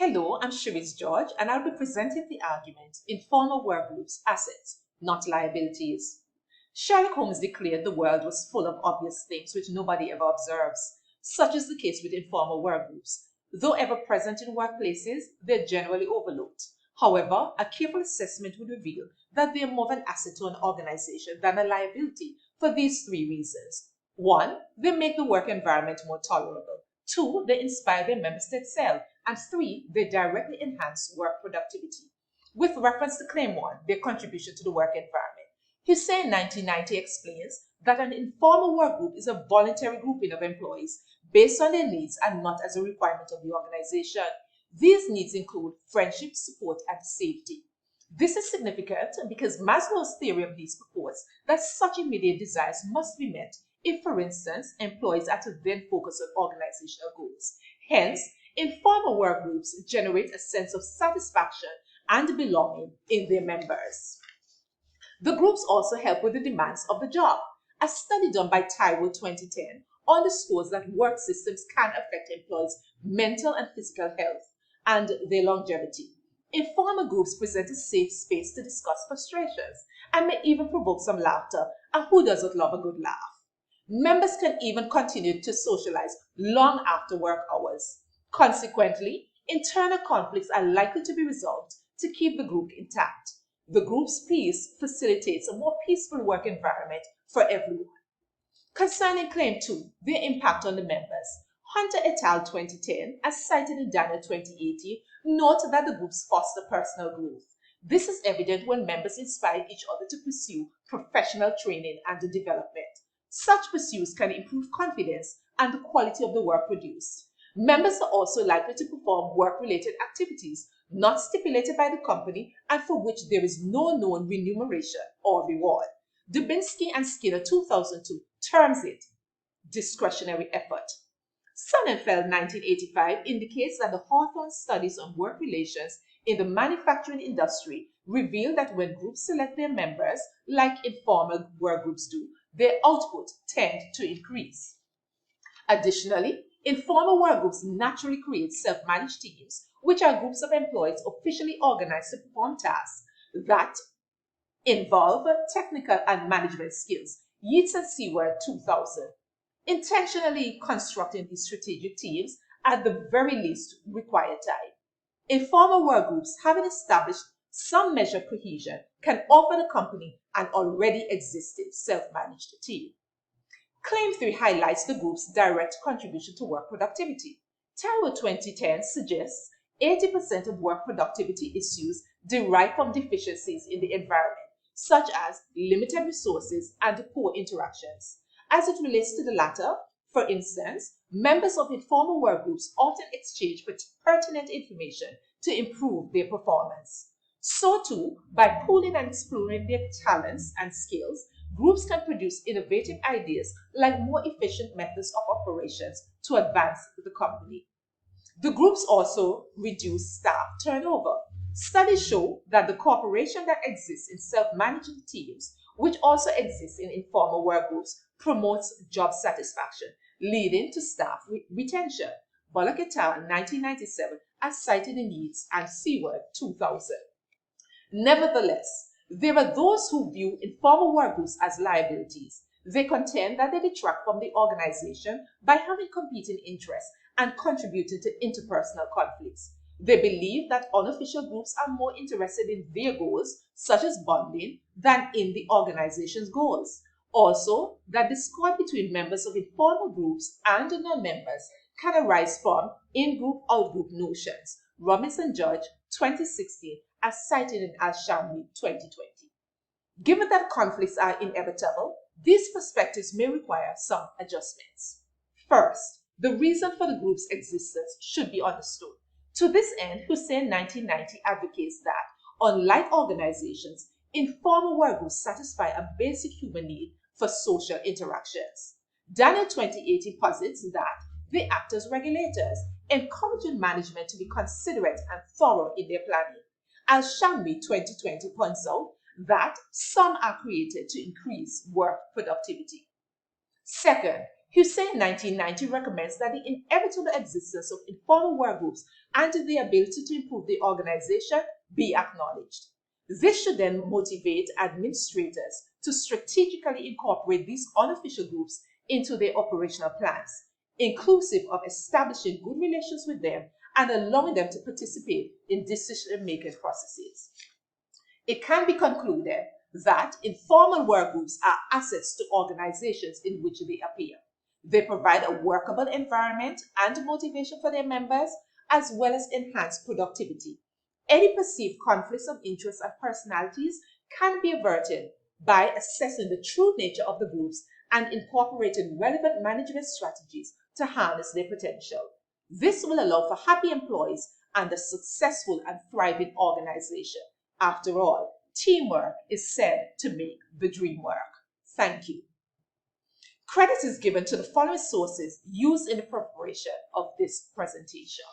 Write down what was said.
Hello, I'm Sharice George, and I'll be presenting the argument Informal Work Groups Assets, not Liabilities. Sherlock Holmes declared the world was full of obvious things which nobody ever observes. Such is the case with informal work groups. Though ever present in workplaces, they're generally overlooked. However, a careful assessment would reveal that they are more of an asset to an organization than a liability for these three reasons. One, they make the work environment more tolerable. Two, they inspire their members to excel. And three, they directly enhance work productivity. With reference to Claim 1, their contribution to the work environment, Hussein 1990 explains that an informal work group is a voluntary grouping of employees based on their needs and not as a requirement of the organization. These needs include friendship, support, and safety. This is significant because Maslow's theory of needs purports that such immediate desires must be met if, for instance, employees are to then focus on organizational goals. Hence, informal work groups generate a sense of satisfaction and belonging in their members. The groups also help with the demands of the job. A study done by Taiwo 2010 underscores that work systems can affect employees' mental and physical health and their longevity. Informal groups present a safe space to discuss frustrations and may even provoke some laughter, and who doesn't love a good laugh? Members can even continue to socialize long after work hours. Consequently, internal conflicts are likely to be resolved to keep the group intact. The group's peace facilitates a more peaceful work environment for everyone. Concerning Claim 2, their impact on the members, Hunter et al. 2010, as cited in Daniel 2018, note that the groups foster personal growth. This is evident when members inspire each other to pursue professional training and development. Such pursuits can improve confidence and the quality of the work produced. Members are also likely to perform work-related activities not stipulated by the company and for which there is no known remuneration or reward. Dubinsky and Skinner 2002 terms it discretionary effort. Sonnenfeld 1985 indicates that the Hawthorne studies on work relations in the manufacturing industry reveal that when groups select their members, like informal work groups do, their output tends to increase. Additionally, informal work groups naturally create self-managed teams, which are groups of employees officially organized to perform tasks that involve technical and management skills. Yeats and Seward 2000. Intentionally constructing these strategic teams at the very least require time. Informal work groups, having established some measure of cohesion, can offer the company an already existing self-managed team. Claim 3 highlights the group's direct contribution to work productivity. Taiwo 2010 suggests 80% of work productivity issues derive from deficiencies in the environment, such as limited resources and poor interactions. As it relates to the latter, for instance, members of informal work groups often exchange pertinent information to improve their performance. So too, by pooling and exploring their talents and skills, groups can produce innovative ideas like more efficient methods of operations to advance the company. The groups also reduce staff turnover. Studies show that the cooperation that exists in self-managing teams, which also exists in informal work groups, promotes job satisfaction, leading to staff retention. Bullock et al. 1997, as cited in Yeats and Seward 2000. Nevertheless, there are those who view informal work groups as liabilities. They contend that they detract from the organization by having competing interests and contributing to interpersonal conflicts. They believe that unofficial groups are more interested in their goals, such as bonding, than in the organization's goals. Also, that discord between members of informal groups and non-members can arise from in-group, out-group notions. Robinson Judge, 2016, as cited in Al-Shamli, 2020. Given that conflicts are inevitable, these perspectives may require some adjustments. First, the reason for the group's existence should be understood. To this end, Hussein 1990 advocates that, unlike organizations, informal work groups satisfy a basic human need for social interactions. Daniel 2080 posits that they act as regulators, encouraging management to be considerate and thorough in their planning. Al-Shamli 2020 points out that some are created to increase work productivity. Second, Hussein 1990 recommends that the inevitable existence of informal workgroups and the ability to improve the organization be acknowledged. This should then motivate administrators to strategically incorporate these unofficial groups into their operational plans, inclusive of establishing good relations with them and allowing them to participate in decision-making processes. It can be concluded that informal workgroups are assets to organizations in which they appear. They provide a workable environment and motivation for their members, as well as enhanced productivity. Any perceived conflicts of interest and personalities can be averted by assessing the true nature of the groups and incorporating relevant management strategies to harness their potential. This will allow for happy employees and a successful and thriving organization. After all, teamwork is said to make the dream work. Thank you. Credit is given to the following sources used in the preparation of this presentation.